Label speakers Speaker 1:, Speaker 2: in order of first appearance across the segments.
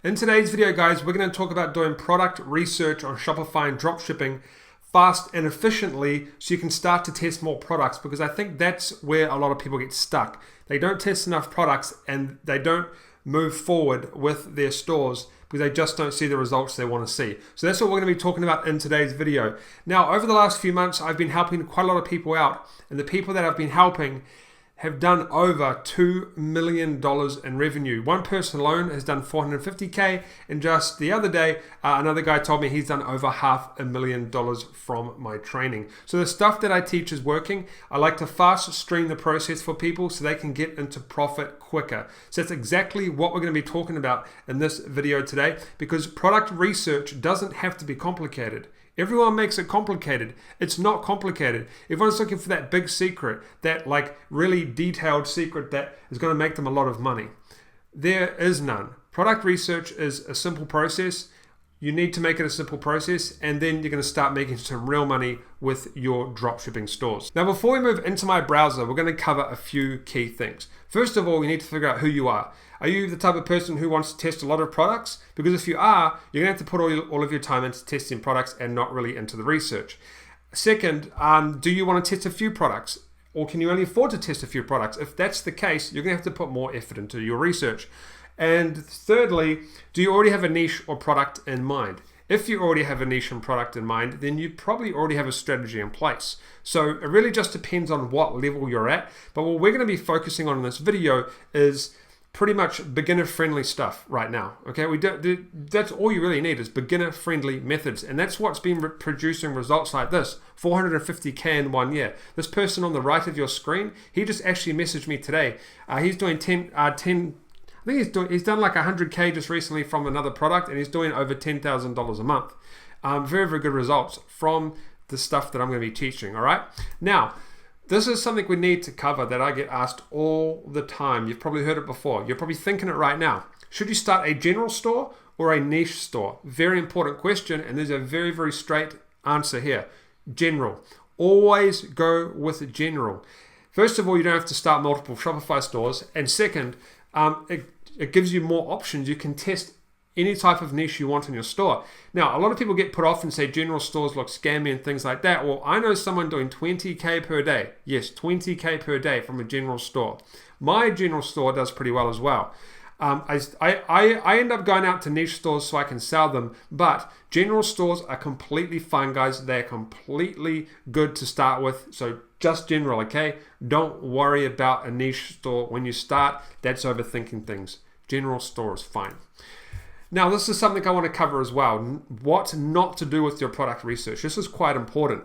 Speaker 1: In today's video, guys, we're going to talk about doing product research on Shopify and dropshipping fast and efficiently so you can start to test more products, because I think that's where a lot of people get stuck. They don't test enough products and they don't move forward with their stores because they just don't see the results they want to see. So that's what we're going to be talking about in today's video. Now, over the last few months, I've been helping quite a lot of people out, and the people that I've been helping have done over $2 million in revenue. One person alone has done $450K, and just the other day, another guy told me he's done over $500,000 from my training. So the stuff that I teach is working. I like to fast stream the process for people so they can get into profit quicker. So that's exactly what we're going to be talking about in this video today, because product research doesn't have to be complicated. Everyone makes it complicated. It's not complicated. Everyone's looking for that big secret, that like really detailed secret that is going to make them a lot of money. There is none. Product research is a simple process. You need to make it a simple process, and then you're going to start making some real money with your dropshipping stores. Now, before we move into my browser, we're going to cover a few key things. First of all, you need to figure out who you are. Are you the type of person who wants to test a lot of products? Because if you are, you're going to have to put all of your time into testing products and not really into the research. Second, do you want to test a few products? Or can you only afford to test a few products? If that's the case, you're going to have to put more effort into your research. And thirdly, do you already have a niche or product in mind? If you already have a niche and product in mind, then you probably already have a strategy in place. So it really just depends on what level you're at. But what we're going to be focusing on in this video is pretty much beginner-friendly stuff right now. Okay, that's all you really need is beginner-friendly methods, and that's what's been producing results like this: 450K in 1 year. This person on the right of your screen, he just actually messaged me today. He's doing 10. I think he's done like 100K just recently from another product, and he's doing over $10,000 a month. Very, very good results from the stuff that I'm going to be teaching. All right, now. This is something we need to cover that I get asked all the time. You've probably heard it before. You're probably thinking it right now. Should you start a general store or a niche store? Very important question, and there's a very, very straight answer here. General. Always go with general. First of all, you don't have to start multiple Shopify stores. And second, it gives you more options. You can test any type of niche you want in your store. Now, a lot of people get put off and say general stores look scammy and things like that. Well, I know someone doing 20K per day. Yes, 20K per day from a general store. My general store does pretty well as well. I end up going out to niche stores so I can sell them, but general stores are completely fine, guys. They're completely good to start with. So just general, okay? Don't worry about a niche store when you start. That's overthinking things. General store is fine. Now, this is something I want to cover as well. What not to do with your product research. This is quite important.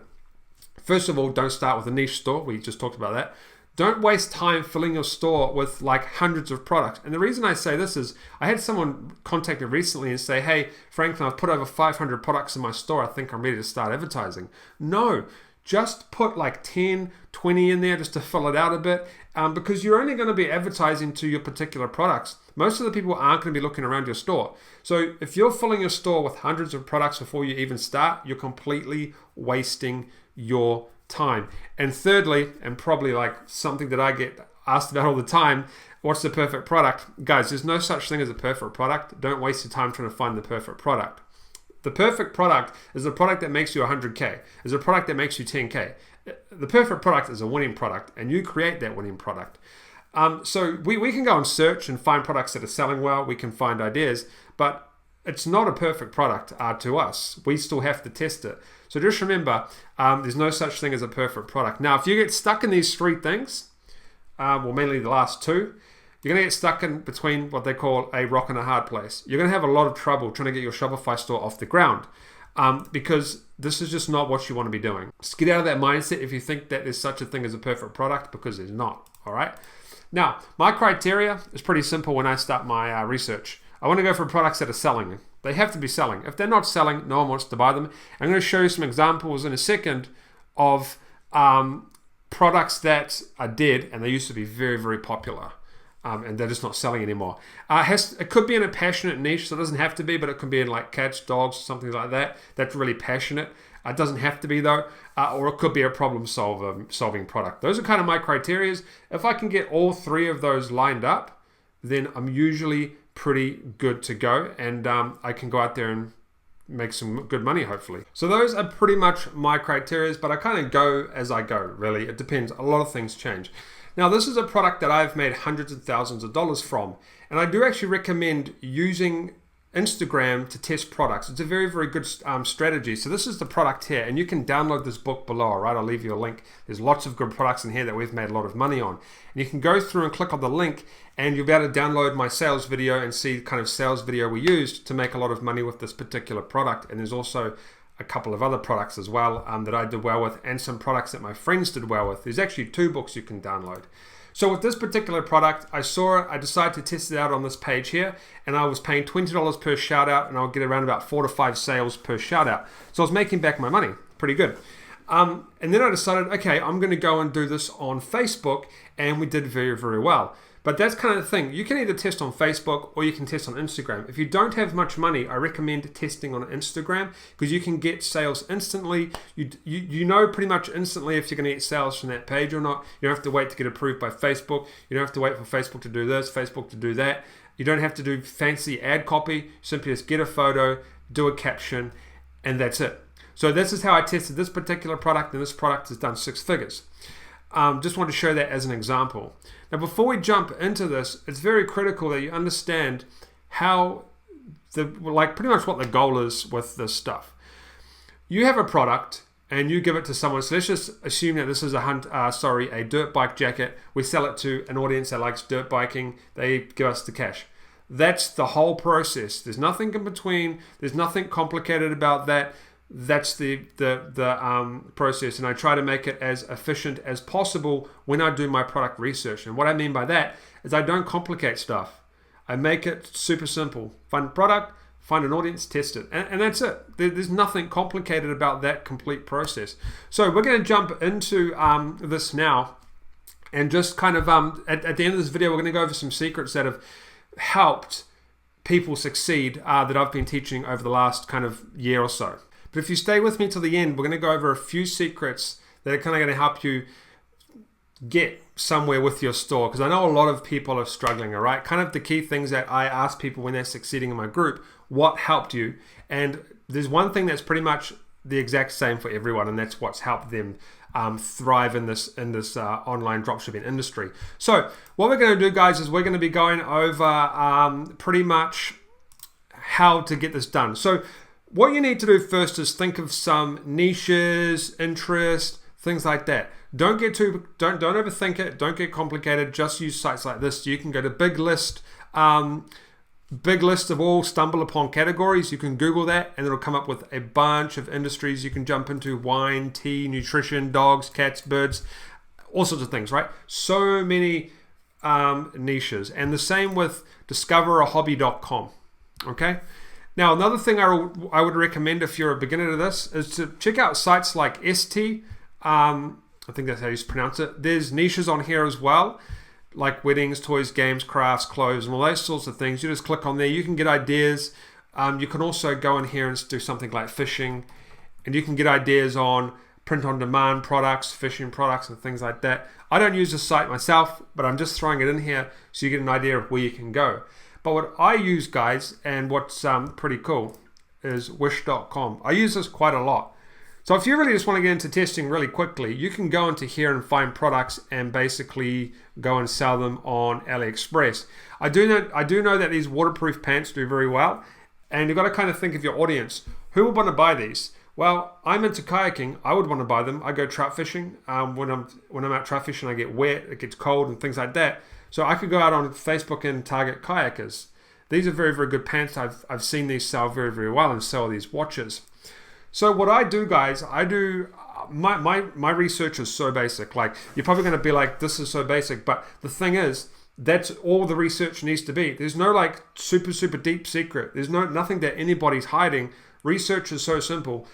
Speaker 1: First of all, don't start with a niche store. We just talked about that. Don't waste time filling your store with like hundreds of products. And the reason I say this is I had someone contact me recently and say, hey, Franklin, I've put over 500 products in my store. I think I'm ready to start advertising. No, just put like 10, 20 in there just to fill it out a bit, because you're only going to be advertising to your particular products. Most of the people aren't going to be looking around your store. So if you're filling your store with hundreds of products before you even start, you're completely wasting your time. And thirdly, and probably like something that I get asked about all the time, what's the perfect product? Guys, there's no such thing as a perfect product. Don't waste your time trying to find the perfect product. The perfect product is a product that makes you 100K, is a product that makes you 10K. The perfect product is a winning product, and you create that winning product. So we can go and search and find products that are selling well. We can find ideas, but it's not a perfect product to us. We still have to test it. So just remember, there's no such thing as a perfect product. Now, if you get stuck in these three things, well, mainly the last two, you're going to get stuck in between what they call a rock and a hard place. You're going to have a lot of trouble trying to get your Shopify store off the ground, because this is just not what you want to be doing. Just get out of that mindset if you think that there's such a thing as a perfect product, because there's not. All right. Now, my criteria is pretty simple when I start my research. I want to go for products that are selling. They have to be selling. If they're not selling, no one wants to buy them. I'm going to show you some examples in a second of products that are dead and they used to be very, very popular. And they're just not selling anymore. It could be in a passionate niche, so it doesn't have to be, but it can be in like cats, dogs, something like that. That's really passionate. It doesn't have to be though, or it could be a problem solving product. Those are kind of my criteria. If I can get all three of those lined up, then I'm usually pretty good to go, and I can go out there and make some good money, hopefully. So those are pretty much my criteria, but I kind of go as I go, really. It depends. A lot of things change. Now, this is a product that I've made hundreds of thousands of dollars from, and I do actually recommend using Instagram to test products. It's a very, very good strategy. So this is the product here, and you can download this book below, all right? I'll leave you a link. There's lots of good products in here that we've made a lot of money on. And you can go through and click on the link, and you'll be able to download my sales video and see the kind of sales video we used to make a lot of money with this particular product. And there's also a couple of other products as well that I did well with, and some products that my friends did well with. There's actually 2 books you can download. So with this particular product, I saw it, I decided to test it out on this page here, and I was paying $20 per shout out, and I'll get around about 4 to 5 sales per shout out. So I was making back my money, pretty good. And then I decided, okay, I'm going to go and do this on Facebook, and we did very, very well. But that's kind of the thing. You can either test on Facebook or you can test on Instagram. If you don't have much money, I recommend testing on Instagram because you can get sales instantly. You know pretty much instantly if you're going to get sales from that page or not. You don't have to wait to get approved by Facebook. You don't have to wait for Facebook to do this, Facebook to do that. You don't have to do fancy ad copy. Simply just get a photo, do a caption, and that's it. So this is how I tested this particular product, and this product has done 6 figures. Just want to show that as an example. Now, before we jump into this, it's very critical that you understand how pretty much what the goal is with this stuff. You have a product and you give it to someone. So let's just assume that this is a dirt bike jacket. We sell it to an audience that likes dirt biking. They give us the cash. That's the whole process. There's nothing in between. There's nothing complicated about that. That's the process, and I try to make it as efficient as possible when I do my product research. And what I mean by that is I don't complicate stuff. I make it super simple. Find a product, find an audience, test it, and that's it. There's nothing complicated about that complete process. So we're going to jump into this now, and just kind of at the end of this video, we're going to go over some secrets that have helped people succeed that I've been teaching over the last kind of year or so. But if you stay with me till the end, we're going to go over a few secrets that are kind of going to help you get somewhere with your store. Because I know a lot of people are struggling, all right? Kind of the key things that I ask people when they're succeeding in my group, what helped you? And there's one thing that's pretty much the exact same for everyone, and that's what's helped them thrive in this online dropshipping industry. So what we're going to do, guys, is we're going to be going over pretty much how to get this done. So what you need to do first is think of some niches, interest, things like that. Don't overthink it. Don't get complicated. Just use sites like this. You can go to big list of all stumble upon categories. You can Google that, and it'll come up with a bunch of industries you can jump into: wine, tea, nutrition, dogs, cats, birds, all sorts of things. Right? So many niches, and the same with discoverahobby.com. Okay. Now, another thing I would recommend if you're a beginner to this is to check out sites like ST. I think that's how you pronounce it. There's niches on here as well, like weddings, toys, games, crafts, clothes, and all those sorts of things. You just click on there. You can get ideas. You can also go in here and do something like fishing, and you can get ideas on print-on-demand products, fishing products, and things like that. I don't use this site myself, but I'm just throwing it in here so you get an idea of where you can go. But what I use, guys, and what's pretty cool is wish.com. I use this quite a lot. So if you really just want to get into testing really quickly, you can go into here and find products and basically go and sell them on AliExpress. I do know that these waterproof pants do very well, and you've got to kind of think of your audience. Who would want to buy these? Well, I'm into kayaking. I would want to buy them. I go trout fishing. When I'm out trout fishing, I get wet, it gets cold, and things like that. So I could go out on Facebook and target kayakers. These are very, very good pants. I've seen these sell very, very well and sell these watches. So what I do, guys, my research is so basic. Like, you're probably going to be like, this is so basic. But the thing is, that's all the research needs to be. There's no like super, super deep secret. There's nothing that anybody's hiding. Research is so simple,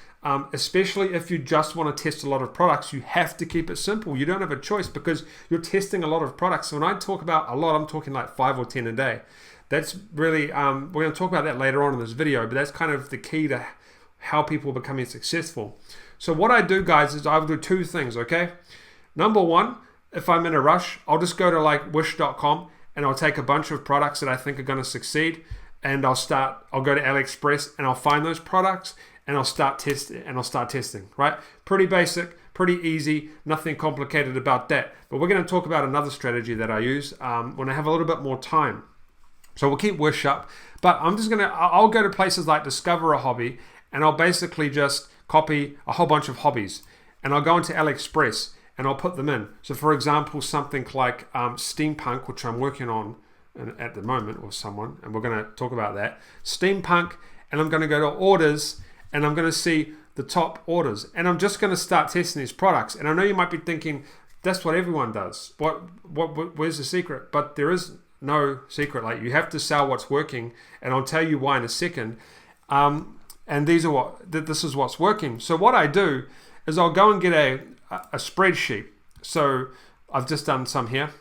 Speaker 1: especially if you just want to test a lot of products. You have to keep it simple. You don't have a choice because you're testing a lot of products. So when I talk about a lot, I'm talking like 5 or 10 a day. That's really, we're going to talk about that later on in this video, but that's kind of the key to how people are becoming successful. So what I do, guys, is I will do 2 things, okay? Number one, if I'm in a rush, I'll just go to like wish.com and I'll take a bunch of products that I think are going to succeed, and I'll go to AliExpress and I'll find those products and I'll start testing, right? Pretty basic, pretty easy, nothing complicated about that. But we're going to talk about another strategy that I use when I have a little bit more time. So we'll keep Wish up, but I'll go to places like Discover a Hobby, and I'll basically just copy a whole bunch of hobbies, and I'll go into AliExpress and I'll put them in. So for example, something like steampunk, which I'm working on at the moment with someone, and we're going to talk about that. Steampunk, and I'm going to go to orders, and I'm going to see the top orders, and I'm just going to start testing these products. And I know you might be thinking, that's what everyone does. Where's the secret? But there is no secret. Like, you have to sell what's working, and I'll tell you why in a second. And this is what's working. So what I do is I'll go and get a spreadsheet. So I've just done some here,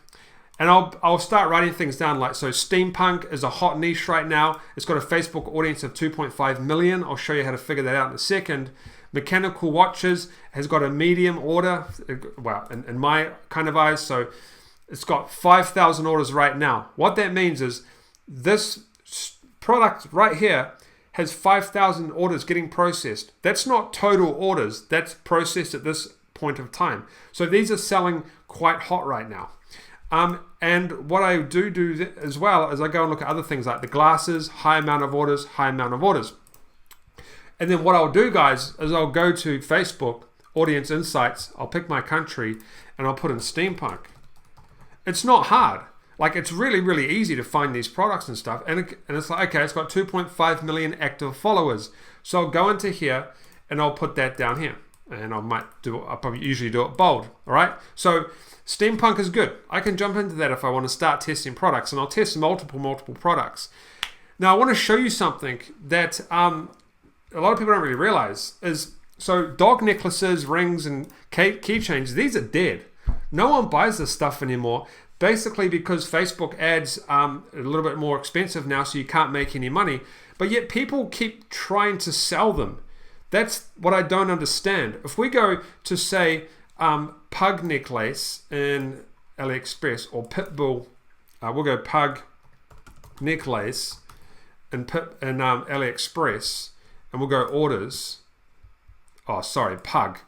Speaker 1: and I'll start writing things down. Like, so steampunk is a hot niche right now. It's got a Facebook audience of 2.5 million. I'll show you how to figure that out in a second. Mechanical watches has got a medium order, well, in my kind of eyes. So it's got 5,000 orders right now. What that means is this product right here has 5,000 orders getting processed. That's not total orders. That's processed at this point of time. So these are selling quite hot right now. And what I do as well is I go and look at other things like the glasses, high amount of orders. And then what I'll do, guys, is I'll go to Facebook, Audience Insights, I'll pick my country, and I'll put in steampunk. It's not hard. Like, it's really, really easy to find these products and stuff. And it's like, okay, it's got 2.5 million active followers. So I'll go into here and I'll put that down here. And I'll probably usually do it bold. All right. So steampunk is good. I can jump into that if I want to start testing products, and I'll test multiple products. Now I want to show you something that a lot of people don't really realize is, so dog necklaces, rings, and keychains, these are dead. No one buys this stuff anymore. Basically because Facebook ads a little bit more expensive now, so you can't make any money. But yet people keep trying to sell them. That's what I don't understand. If we go to, say, pug necklace in AliExpress, or pitbull, we'll go pug necklace in AliExpress, and we'll go orders. Oh, sorry, pug.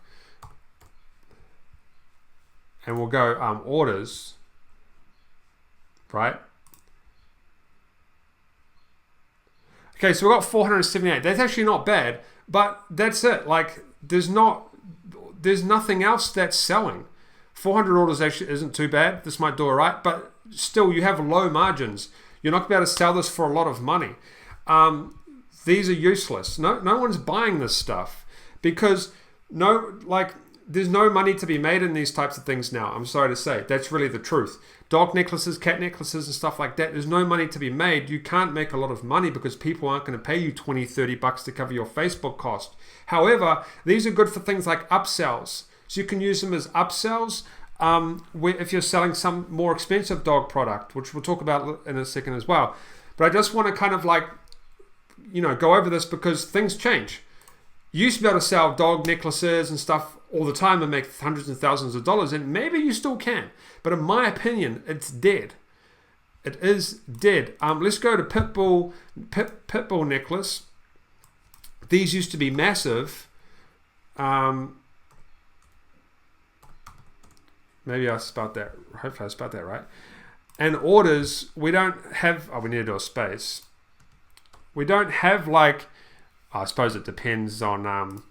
Speaker 1: And we'll go orders, right? Okay, so we've got 478. That's actually not bad, but that's it. Like, there's nothing else that's selling. 400 orders actually isn't too bad. This might do all right, but still, you have low margins. You're not going to be able to sell this for a lot of money. These are useless. No one's buying this stuff because there's no money to be made in these types of things now. I'm sorry to say. That's really the truth. Dog necklaces, cat necklaces, and stuff like that, there's no money to be made. You can't make a lot of money because people aren't going to pay you $20-$30 to cover your Facebook cost. However, these are good for things like upsells. So you can use them as upsells if you're selling some more expensive dog product, which we'll talk about in a second as well. But I just want to kind of go over this because things change. You used to be able to sell dog necklaces and stuff all the time and make hundreds and thousands of dollars, and maybe you still can. But in my opinion, it's dead. It is dead. Let's go to Pitbull necklace. These used to be massive. Maybe I spelled that. Hopefully I spelled that right. And orders, we don't have. Oh, we need to do a space. We don't have I suppose it depends on.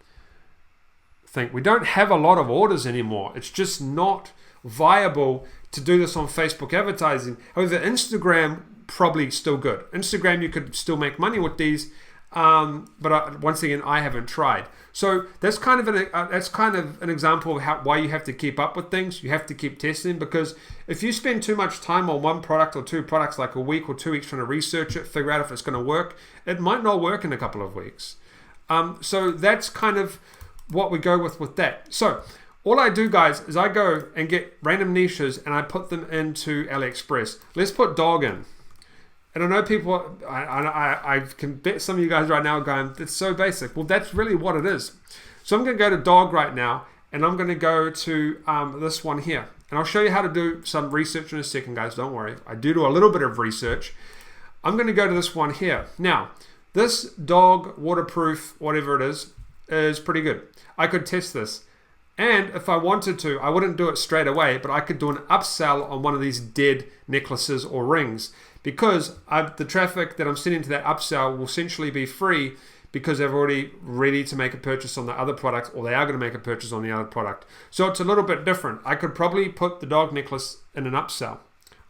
Speaker 1: We don't have a lot of orders anymore. It's just not viable to do this on Facebook advertising. However, Instagram probably still good. Instagram, you could still make money with these, but once again, I haven't tried. So that's kind of an example of why you have to keep up with things. You have to keep testing, because if you spend too much time on one product or two products, like a week or 2 weeks trying to research it, figure out if it's going to work, it might not work in a couple of weeks. So that's kind of what we go with that. So all I do, guys, is I go and get random niches and I put them into AliExpress. Let's put dog in. And I know people, I can bet some of you guys right now are going, it's so basic. Well, that's really what it is. So I'm going to go to dog right now, and I'm going to go to this one here. And I'll show you how to do some research in a second, guys. Don't worry. I do a little bit of research. I'm going to go to this one here. Now, this dog waterproof, whatever it is pretty good. I could test this. And if I wanted to, I wouldn't do it straight away, but I could do an upsell on one of these dead necklaces or rings, because the traffic that I'm sending to that upsell will essentially be free because they're already ready to make a purchase on the other product, or they are going to make a purchase on the other product. So it's a little bit different. I could probably put the dog necklace in an upsell.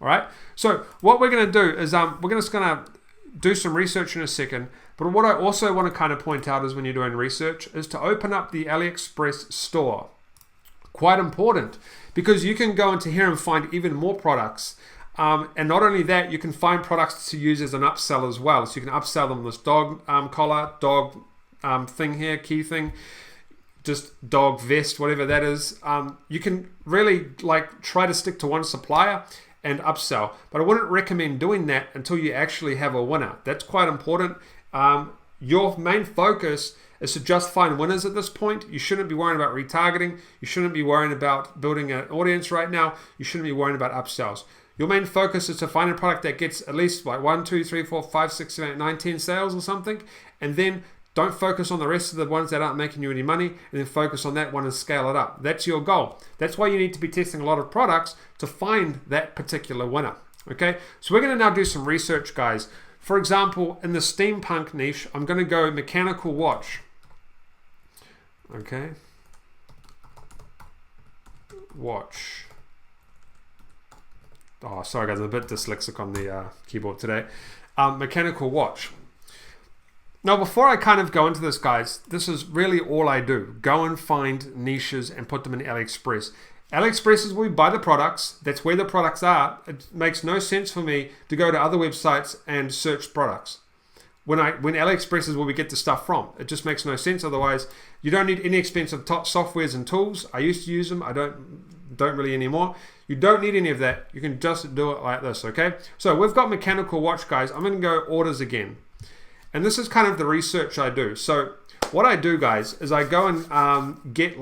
Speaker 1: All right. So what we're going to do is we're just going to do some research in a second. But what I also want to kind of point out is when you're doing research is to open up the AliExpress store. Quite important, because you can go into here and find even more products. And not only that, you can find products to use as an upsell as well. So you can upsell them this dog collar, dog thing here, key thing, just dog vest, whatever that is. You can really try to stick to one supplier and upsell. But I wouldn't recommend doing that until you actually have a winner. That's quite important. Your main focus is to just find winners at this point. You shouldn't be worrying about retargeting. You shouldn't be worrying about building an audience right now. You shouldn't be worrying about upsells. Your main focus is to find a product that gets at least 1, 2, 3, 4, 5, 6, 7, 8, 9, 10 sales or something. And then don't focus on the rest of the ones that aren't making you any money, and then focus on that one and scale it up. That's your goal. That's why you need to be testing a lot of products to find that particular winner. Okay, so we're going to now do some research, guys. For example, in the steampunk niche, I'm going to go mechanical watch. Okay. Watch. Oh, sorry guys, I'm a bit dyslexic on the keyboard today. Mechanical watch. Now, before I kind of go into this, guys, this is really all I do. Go and find niches and put them in AliExpress. AliExpress is where we buy the products. That's where the products are. It makes no sense for me to go to other websites and search products. When AliExpress is where we get the stuff from. It just makes no sense. Otherwise, you don't need any expensive top softwares and tools. I used to use them. I don't really anymore. You don't need any of that. You can just do it like this, okay? So we've got mechanical watch, guys. I'm going to go orders again. And this is kind of the research I do. So what I do, guys, is I go and get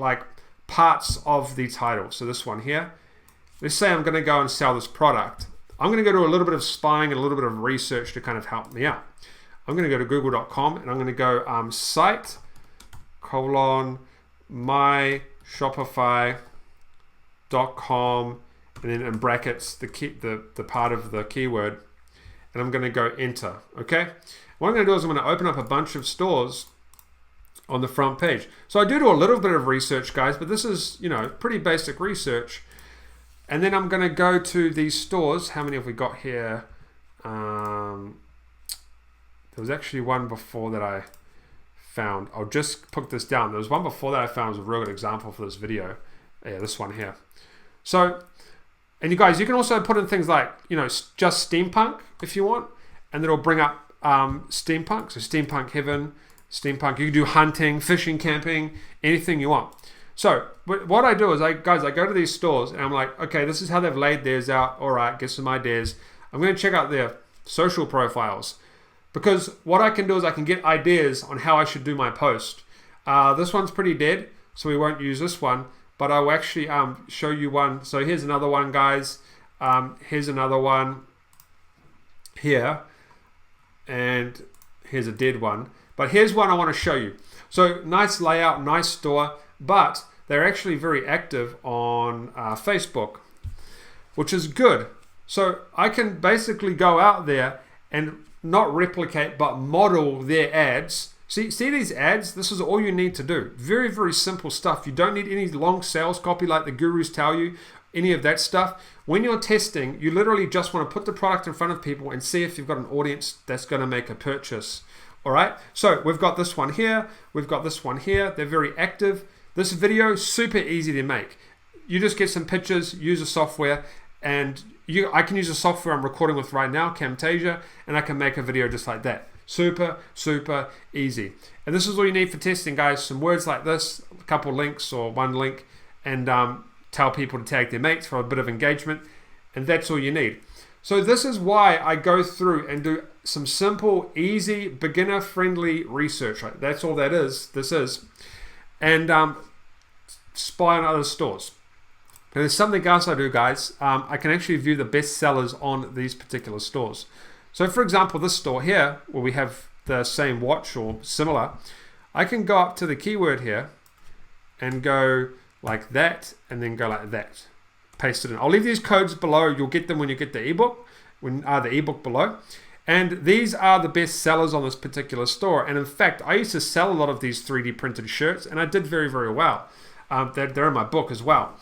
Speaker 1: parts of the title. So this one here. Let's say I'm going to go and sell this product. I'm going to go do a little bit of spying and a little bit of research to kind of help me out. I'm going to go to google.com and I'm going to go site : my Shopify.com, and then in brackets the part of the keyword, and I'm going to go enter. Okay, what I'm going to do is I'm going to open up a bunch of stores on the front page. So I do a little bit of research, guys, but this is pretty basic research. And then I'm going to go to these stores. How many have we got here? There was actually one before that I found. I'll just put this down. There was one before that I found was a real good example for this video. Yeah, this one here. So, and you guys, you can also put in things like, just steampunk if you want, and it'll bring up steampunk. So steampunk heaven, steampunk. You can do hunting, fishing, camping, anything you want. So what I do is I go to these stores and I'm like, okay, this is how they've laid theirs out. All right, get some ideas. I'm going to check out their social profiles, because what I can do is I can get ideas on how I should do my post. This one's pretty dead, so we won't use this one, but I will actually show you one. So here's another one, guys. Here's another one here, and here's a dead one. But here's one I want to show you. So nice layout, nice store, but they're actually very active on Facebook, which is good. So I can basically go out there and not replicate, but model their ads. See these ads? This is all you need to do. Very, very simple stuff. You don't need any long sales copy like the gurus tell you, any of that stuff. When you're testing, you literally just want to put the product in front of people and see if you've got an audience that's going to make a purchase. All right, so we've got this one here. We've got this one here. They're very active. This video, super easy to make. You just get some pictures, use a software, and I can use the software I'm recording with right now, Camtasia, and I can make a video just like that. Super, super easy. And this is all you need for testing, guys. Some words like this, a couple links or one link, and tell people to tag their mates for a bit of engagement, and that's all you need. So this is why I go through and do some simple, easy, beginner-friendly research. Right? That's all that is. This is. And spy on other stores. Now, there's something else I do, guys. I can actually view the best sellers on these particular stores. So for example, this store here, where we have the same watch or similar, I can go up to the keyword here and go like that, and then go like that. Paste it in. I'll leave these codes below. You'll get them when you get the ebook, the ebook below. And these are the best sellers on this particular store. And in fact, I used to sell a lot of these 3D printed shirts, and I did very, very well. They're in my book as well.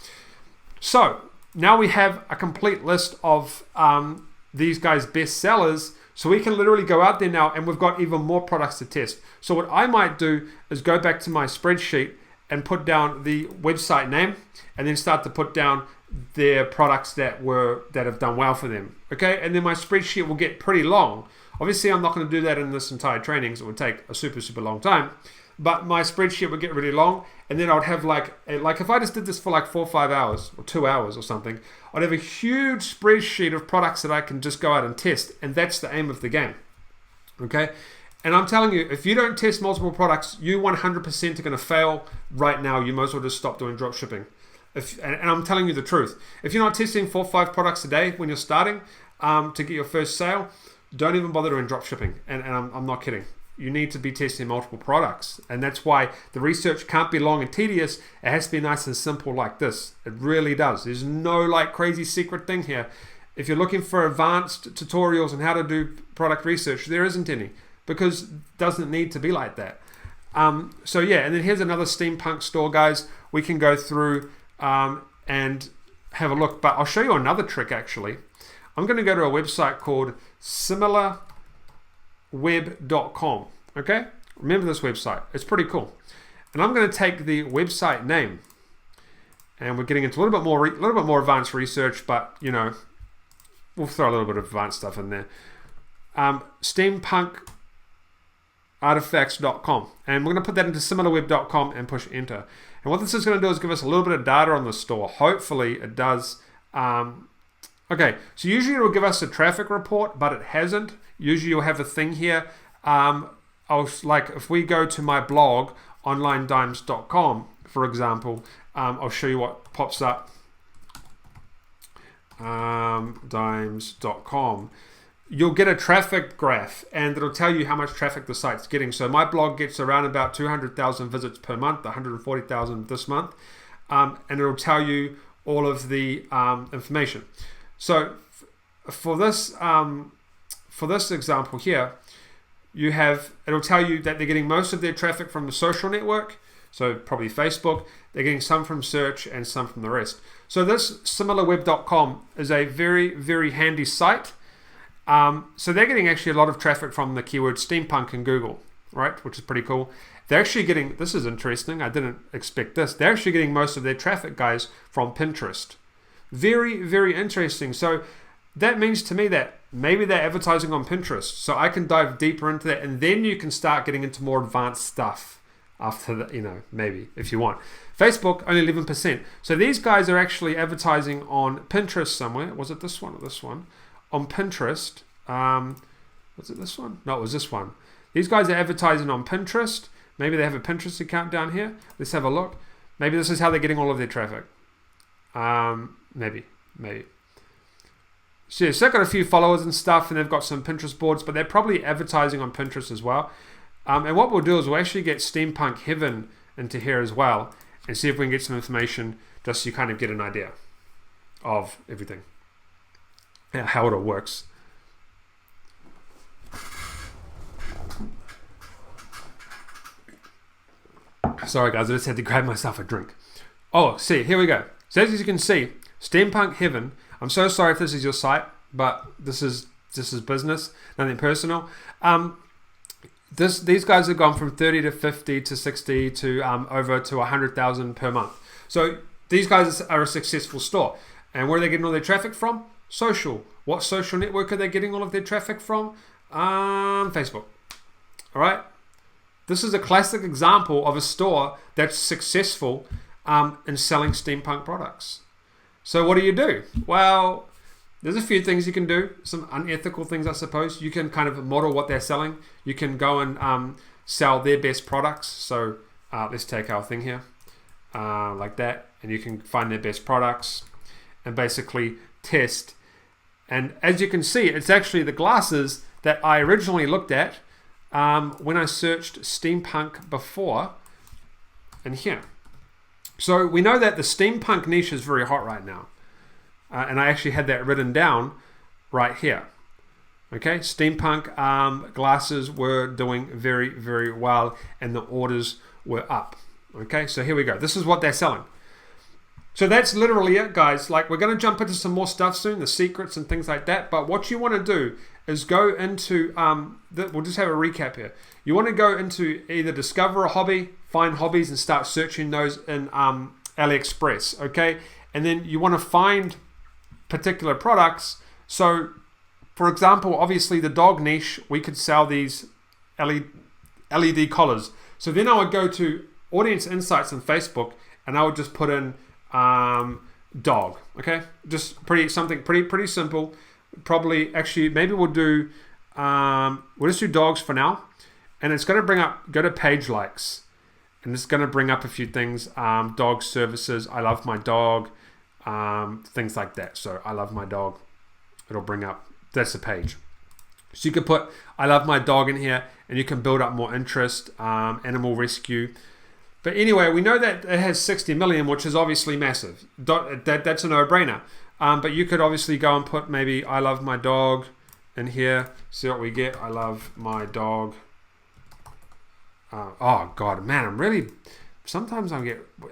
Speaker 1: So now we have a complete list of these guys' best sellers. So we can literally go out there now, and we've got even more products to test. So what I might do is go back to my spreadsheet and put down the website name, and then start to put down their products that have done well for them. Okay, and then my spreadsheet will get pretty long. Obviously, I'm not going to do that in this entire training, so it would take a super, super long time. But my spreadsheet would get really long, and then I would have like if I just did this for like 4 or 5 hours or 2 hours or something, I'd have a huge spreadsheet of products that I can just go out and test, and that's the aim of the game. Okay, and I'm telling you, if you don't test multiple products, you 100% are going to fail right now. You might as well just stop doing drop shipping. And I'm telling you the truth. If you're not testing 4 or 5 products a day when you're starting to get your first sale, don't even bother doing drop shipping. And I'm not kidding. You need to be testing multiple products. And that's why the research can't be long and tedious. It has to be nice and simple like this. It really does. There's no like crazy secret thing here. If you're looking for advanced tutorials on how to do product research, there isn't any, because it doesn't need to be like that. So yeah, and then here's another steampunk store, guys. We can go through and have a look, but I'll show you another trick actually. I'm going to go to a website called similarweb.com. Okay, remember this website, it's pretty cool. And I'm going to take the website name, and we're getting into a little bit more advanced research, but you know, we'll throw a little bit of advanced stuff in there. Steampunkartifacts.com, and we're going to put that into similarweb.com and push enter. And what this is going to do is give us a little bit of data on the store. Hopefully it does. Okay, so usually it will give us a traffic report, but it hasn't. Usually you'll have a thing here. If we go to my blog, onlinedimes.com, for example, I'll show you what pops up. Dimes.com. You'll get a traffic graph, and it'll tell you how much traffic the site's getting. So my blog gets around about 200,000 visits per month, 140,000 this month, and it'll tell you all of the information. So for this example here, it'll tell you that they're getting most of their traffic from the social network, so probably Facebook. They're getting some from search and some from the rest. So this similarweb.com is a very, very handy site. So they're getting actually a lot of traffic from the keyword steampunk in Google, right? Which is pretty cool. They're actually getting, this is interesting, I didn't expect this. They're actually getting most of their traffic, guys, from Pinterest. Very, very interesting. So that means to me that maybe they're advertising on Pinterest. So I can dive deeper into that, and then you can start getting into more advanced stuff after that, maybe if you want. Facebook, only 11%. So these guys are actually advertising on Pinterest somewhere. Was it this one or this one? On Pinterest. Was it this one? No, it was this one. These guys are advertising on Pinterest. Maybe they have a Pinterest account down here. Let's have a look. Maybe this is how they're getting all of their traffic. Maybe. So yeah, so they've got a few followers and stuff, and they've got some Pinterest boards, but they're probably advertising on Pinterest as well. And what we'll do is we'll actually get Steampunk Heaven into here as well, and see if we can get some information, just so you kind of get an idea of everything, how it all works. Sorry guys, I just had to grab myself a drink. Oh, see, here we go. So as you can see, Steampunk Heaven. I'm so sorry if this is your site, but this is business, nothing personal. These guys have gone from 30 to 50 to 60 to over to 100,000 per month. So these guys are a successful store. And where are they getting all their traffic from? Social. What social network are they getting all of their traffic from? Facebook. All right. This is a classic example of a store that's successful in selling steampunk products. So what do? Well, there's a few things you can do, some unethical things, I suppose. You can kind of model what they're selling. You can go and sell their best products. So let's take our thing here. like that, and you can find their best products and basically test. And as you can see, it's actually the glasses that I originally looked at when I searched steampunk before in here. So we know that the steampunk niche is very hot right now. And I actually had that written down right here. Okay, steampunk glasses were doing very, very well, and the orders were up. Okay, so here we go. This is what they're selling. So that's literally it, guys. Like, we're going to jump into some more stuff soon, the secrets and things like that. But what you want to do is go into, we'll just have a recap here. You want to go into either discover a hobby, find hobbies, and start searching those in AliExpress, okay? And then you want to find particular products. So, for example, obviously the dog niche, we could sell these LED collars. So then I would go to Audience Insights on Facebook, and I would just put in dog. Okay, just pretty simple. Probably, actually, maybe we'll do we'll just do dogs for now, and it's going to bring up, go to page likes, and it's going to bring up a few things, dog services, I love my dog, things like that. So I love my dog, it'll bring up, that's the page. So you can put I love my dog in here, and you can build up more interest. Animal rescue. But anyway, we know that it has 60 million, which is obviously massive. That's a no-brainer. But you could obviously go and put maybe I love my dog in here. See what we get. I love my dog. Oh God, man, sometimes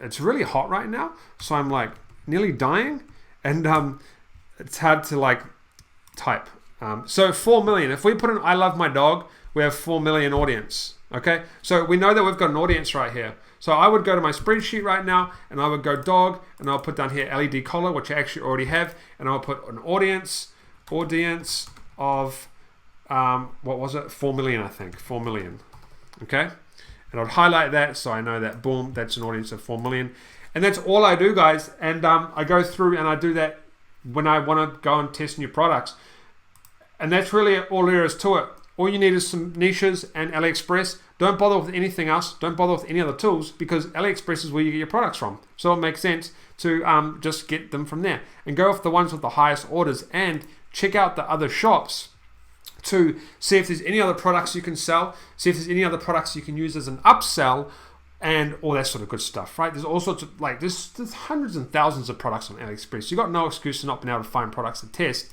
Speaker 1: it's really hot right now. So I'm like nearly dying. And it's hard to like type. So 4 million. If we put in I love my dog, we have 4 million audience. Okay, so we know that we've got an audience right here. So I would go to my spreadsheet right now, and I would go dog, and I'll put down here LED collar, which I actually already have, and I'll put an audience of, what was it? 4 million, I think, 4 million. Okay, and I'd highlight that so I know that, boom, that's an audience of 4 million. And that's all I do, guys. And I go through and I do that when I want to go and test new products. And that's really all there is to it. All you need is some niches and AliExpress. Don't bother with anything else. Don't bother with any other tools, because AliExpress is where you get your products from. So it makes sense to just get them from there. And go with the ones with the highest orders, and check out the other shops to see if there's any other products you can sell, see if there's any other products you can use as an upsell, and all that sort of good stuff, right? There's all sorts of, like, there's hundreds and thousands of products on AliExpress. You've got no excuse to not being able to find products to test.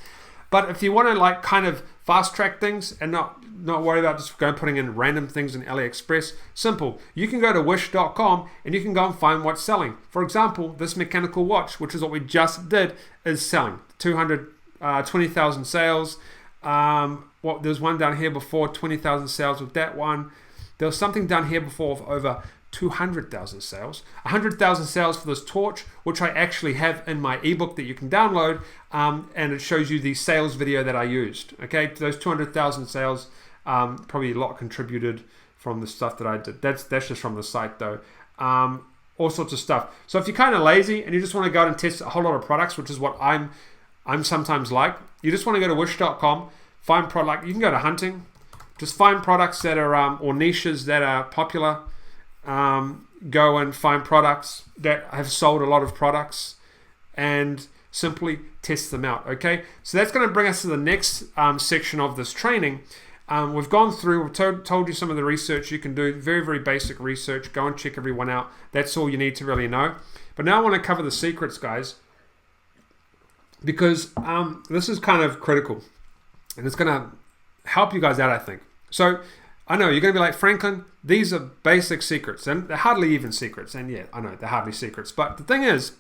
Speaker 1: But if you want to like kind of fast track things and not worry about just putting in random things in AliExpress, simple. You can go to wish.com and you can go and find what's selling. For example, this mechanical watch, which is what we just did, is selling. 20,000 sales. There's one down here before, 20,000 sales with that one. There was something down here before of over 200,000 sales, 100,000 sales for this torch, which I actually have in my ebook that you can download, and it shows you the sales video that I used. Okay, those 200,000 sales, probably a lot contributed from the stuff that I did. That's just from the site though. All sorts of stuff. So if you're kind of lazy and you just want to go out and test a whole lot of products, which is what I'm sometimes like, you just want to go to wish.com, find product. You can go to hunting, just find products that are or niches that are popular. Go and find products that have sold a lot of products and simply test them out. Okay, so that's going to bring us to the next section of this training. We've gone through, we've told you some of the research you can do, very, very basic research. Go and check everyone out. That's all you need to really know. But now I want to cover the secrets, guys, because this is kind of critical and it's going to help you guys out, I think. So I know you're going to be like, Franklin, these are basic secrets, and they're hardly even secrets. And yeah, I know they're hardly secrets. But the thing is,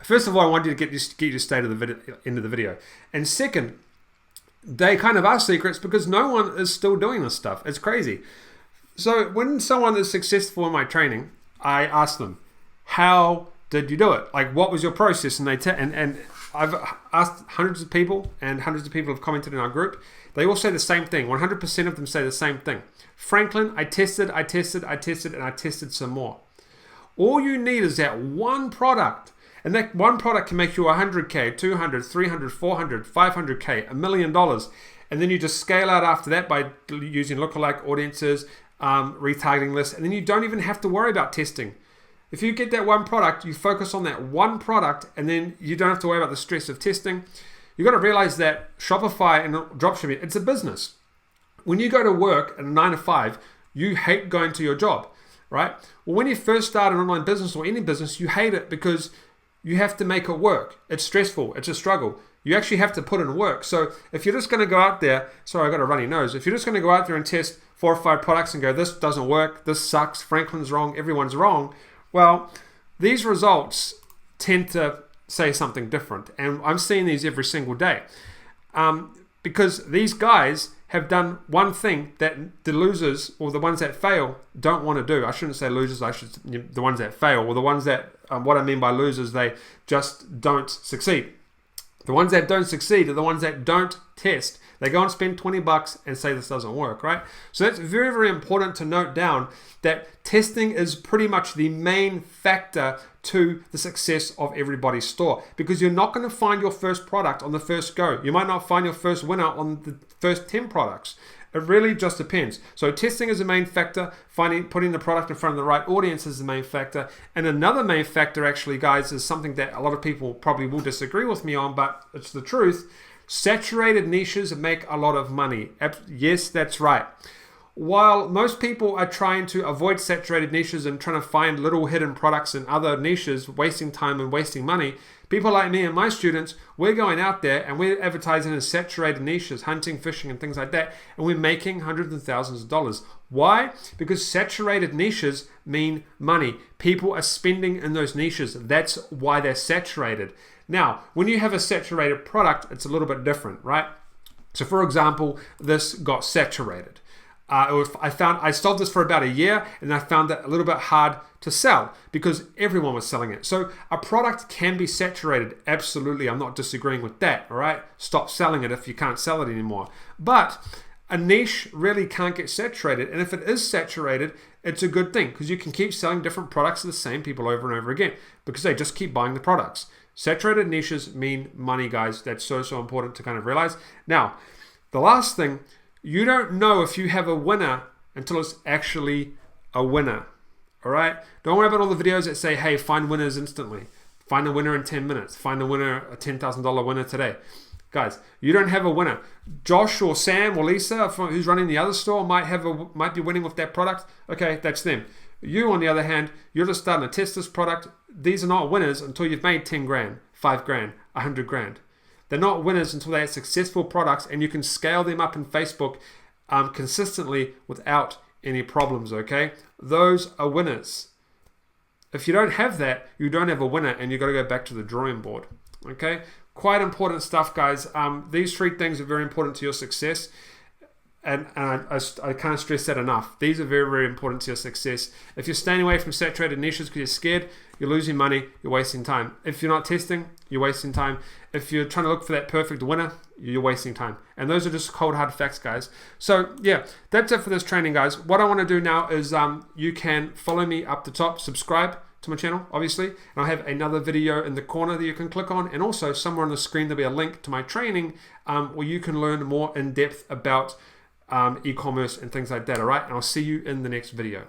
Speaker 1: first of all, I want you to get you to stay to the end of the video. And second, they kind of are secrets because no one is still doing this stuff. It's crazy. So when someone is successful in my training, I ask them, how did you do it? Like, what was your process? And and I've asked hundreds of people, and hundreds of people have commented in our group. They all say the same thing. 100% of them say the same thing. Franklin, I tested, and I tested some more. All you need is that one product. And that one product can make you 100K, 200, 300, 400, 500K, $1 million. And then you just scale out after that by using lookalike audiences, retargeting lists. And then you don't even have to worry about testing. If you get that one product, you focus on that one product, and then you don't have to worry about the stress of testing. You've got to realize that Shopify and dropshipping, it's a business. When you go to work at a 9 to 5, you hate going to your job, right? Well, when you first start an online business or any business, you hate it because you have to make it work. It's stressful. It's a struggle. You actually have to put in work. So if you're just going to go out there, sorry, I got a runny nose. If you're just going to go out there and test 4 or 5 products and go, this doesn't work, this sucks, Franklin's wrong, everyone's wrong, well, these results tend to say something different. And I'm seeing these every single day. Because these guys have done one thing that the losers or the ones that fail don't want to do. I shouldn't say losers, the ones that fail, or the ones that, what I mean by losers, they just don't succeed. The ones that don't succeed are the ones that don't test. They go and spend $20 and say this doesn't work, right? So that's very, very important to note down that testing is pretty much the main factor to the success of everybody's store, because you're not going to find your first product on the first go. You might not find your first winner on the first 10 products. It really just depends. So testing is the main factor. Putting the product in front of the right audience is the main factor. And another main factor, actually, guys, is something that a lot of people probably will disagree with me on, but it's the truth. Saturated niches make a lot of money. Yes, that's right. While most people are trying to avoid saturated niches and trying to find little hidden products in other niches, wasting time and wasting money, people like me and my students, we're going out there and we're advertising in saturated niches, hunting, fishing, and things like that, and we're making hundreds and thousands of dollars. Why? Because saturated niches mean money. People are spending in those niches. That's why they're saturated. Now, when you have a saturated product, it's a little bit different, right? So for example, this got saturated. I sold this for about a year, and I found it a little bit hard to sell because everyone was selling it. So a product can be saturated. Absolutely, I'm not disagreeing with that, all right? Stop selling it if you can't sell it anymore. But a niche really can't get saturated, and if it is saturated, it's a good thing because you can keep selling different products to the same people over and over again because they just keep buying the products. Saturated niches mean money, guys. That's so important to kind of realize. Now, the last thing, you don't know if you have a winner until it's actually a winner, all right? Don't worry about all the videos that say, hey, find winners instantly. Find a winner in 10 minutes. Find a winner, a $10,000 winner today. Guys, you don't have a winner. Josh or Sam or Lisa, who's running the other store, might be winning with that product. Okay, that's them. You, on the other hand, you're just starting to test this product. These are not winners until you've made 10 grand, 5 grand, 100 grand. They're not winners until they have successful products and you can scale them up in Facebook consistently without any problems, okay? Those are winners. If you don't have that, you don't have a winner and you've got to go back to the drawing board, okay? Quite important stuff, guys. These 3 things are very important to your success. And I can't stress that enough. These are very, very important to your success. If you're staying away from saturated niches because you're scared, you're losing money, you're wasting time. If you're not testing, you're wasting time. If you're trying to look for that perfect winner, you're wasting time. And those are just cold, hard facts, guys. So yeah, that's it for this training, guys. What I want to do now is you can follow me up the top, subscribe to my channel, obviously, and I'll have another video in the corner that you can click on, and also somewhere on the screen there'll be a link to my training where you can learn more in depth about e-commerce and things like that, all right? And I'll see you in the next video.